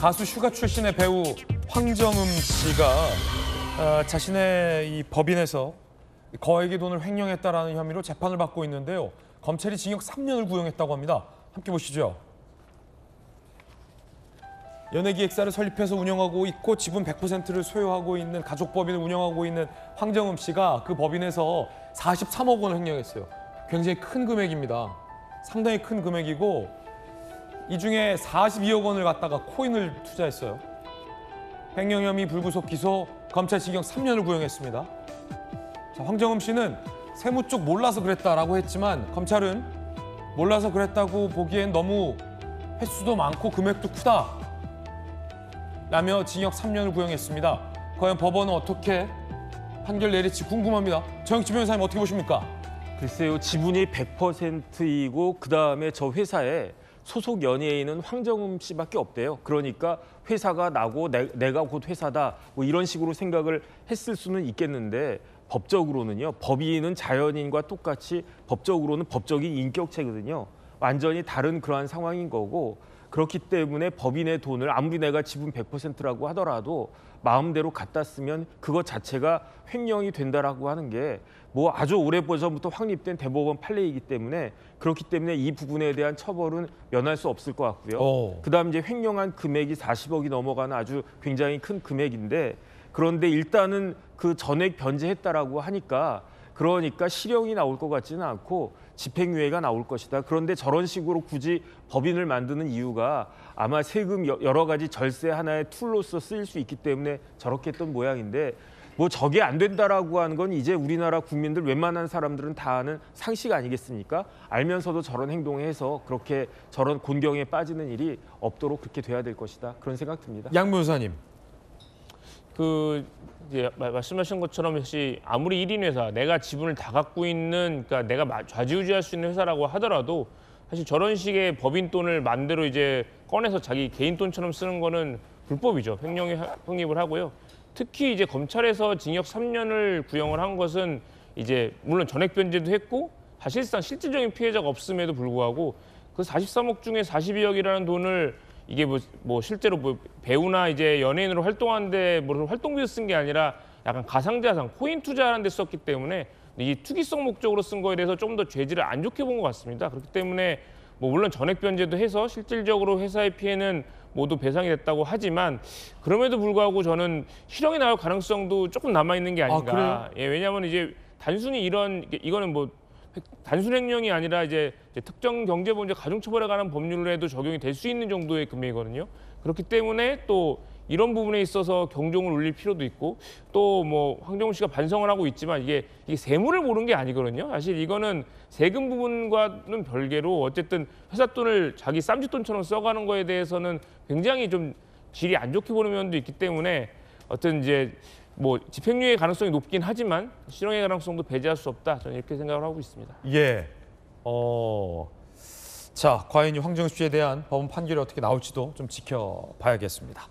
가수 슈가 출신의 배우 황정음 씨가 자신의 이 법인에서 거액의 돈을 횡령했다라는 혐의로 재판을 받고 있는데요. 검찰이 징역 3년을 구형했다고 합니다. 함께 보시죠. 연예기획사를 설립해서 운영하고 있고 지분 100%를 소유하고 있는 가족법인을 운영하고 있는 황정음 씨가 그 법인에서 43억 원을 횡령했어요. 굉장히 큰 금액입니다. 상당히 큰 금액이고 이 중에 42억 원을 갖다가 코인을 투자했어요. 횡령 혐의 불구속 기소, 검찰 징역 3년을 구형했습니다. 자, 황정음 씨는 세무 쪽 몰라서 그랬다라고 했지만 검찰은 몰라서 그랬다고 보기엔 너무 횟수도 많고 금액도 크다 라며 징역 3년을 구형했습니다. 과연 법원은 어떻게 판결 내릴지 궁금합니다. 정영진 변호사님 어떻게 보십니까? 글쎄요, 지분이 100%이고 그다음에 저 회사에 소속 연예인은 황정음 씨밖에 없대요. 그러니까 회사가 나고 내가 곧 회사다 뭐 이런 식으로 생각을 했을 수는 있겠는데 법적으로는요. 법인은 자연인과 똑같이 법적으로는 법적인 인격체거든요. 완전히 다른 그러한 상황인 거고 그렇기 때문에 법인의 돈을 아무리 내가 지분 100%라고 하더라도 마음대로 갖다 쓰면 그것 자체가 횡령이 된다라고 하는 게 뭐 아주 오래전부터 확립된 대법원 판례이기 때문에 그렇기 때문에 이 부분에 대한 처벌은 면할 수 없을 것 같고요. 그다음 이제 횡령한 금액이 40억이 넘어가는 아주 굉장히 큰 금액인데 그런데 일단은 그 전액 변제했다라고 하니까 그러니까 실형이 나올 것 같지는 않고 집행유예가 나올 것이다. 그런데 저런 식으로 굳이 법인을 만드는 이유가 아마 세금 여러 가지 절세 하나의 툴로서 쓰일 수 있기 때문에 저렇게 했던 모양인데 뭐 저게 안 된다라고 하는 건 이제 우리나라 국민들 웬만한 사람들은 다 아는 상식 아니겠습니까? 알면서도 저런 행동을 해서 그렇게 저런 곤경에 빠지는 일이 없도록 그렇게 돼야 될 것이다. 그런 생각 듭니다. 양 변호사님. 이제 말씀하신 것처럼 역시 아무리 1인 회사, 내가 지분을 다 갖고 있는, 그러니까 내가 좌지우지할 수 있는 회사라고 하더라도 사실 저런 식의 법인 돈을 맘대로 이제 꺼내서 자기 개인 돈처럼 쓰는 거는 불법이죠. 횡령을 하고요. 특히 이제 검찰에서 징역 3년을 구형을 한 것은 이제 물론 전액 변제도 했고 사실상 실질적인 피해자가 없음에도 불구하고 그 43억 중에 42억이라는 돈을 이게 뭐 실제로 뭐 배우나 이제 연예인으로 활동하는데 뭐 활동비로 쓴 게 아니라 약간 가상자산, 코인 투자하는 데 썼기 때문에 이 투기성 목적으로 쓴 거에 대해서 좀 더 죄질을 안 좋게 본 것 같습니다. 그렇기 때문에 뭐 물론 전액 변제도 해서 실질적으로 회사의 피해는 모두 배상이 됐다고 하지만 그럼에도 불구하고 저는 실형이 나올 가능성도 조금 남아 있는 게 아닌가. 예, 왜냐하면 이제 단순히 이거는 뭐 단순 횡령이 아니라 이제 특정 경제범죄 가중처벌에 관한 법률에도 적용이 될 수 있는 정도의 금액이거든요. 그렇기 때문에 또 이런 부분에 있어서 경종을 울릴 필요도 있고 또 뭐 황정음 씨가 반성을 하고 있지만 이게 세무를 모르는 게 아니거든요. 사실 이거는 세금 부분과는 별개로 어쨌든 회사 돈을 자기 쌈짓돈처럼 써가는 거에 대해서는 굉장히 좀 질이 안 좋게 보는 면도 있기 때문에 어떤 이제 뭐 집행유예 가능성이 높긴 하지만 실형의 가능성도 배제할 수 없다. 저는 이렇게 생각을 하고 있습니다. 예. 자, 과연 이 황정음 씨에 대한 법원 판결이 어떻게 나올지도 좀 지켜봐야겠습니다.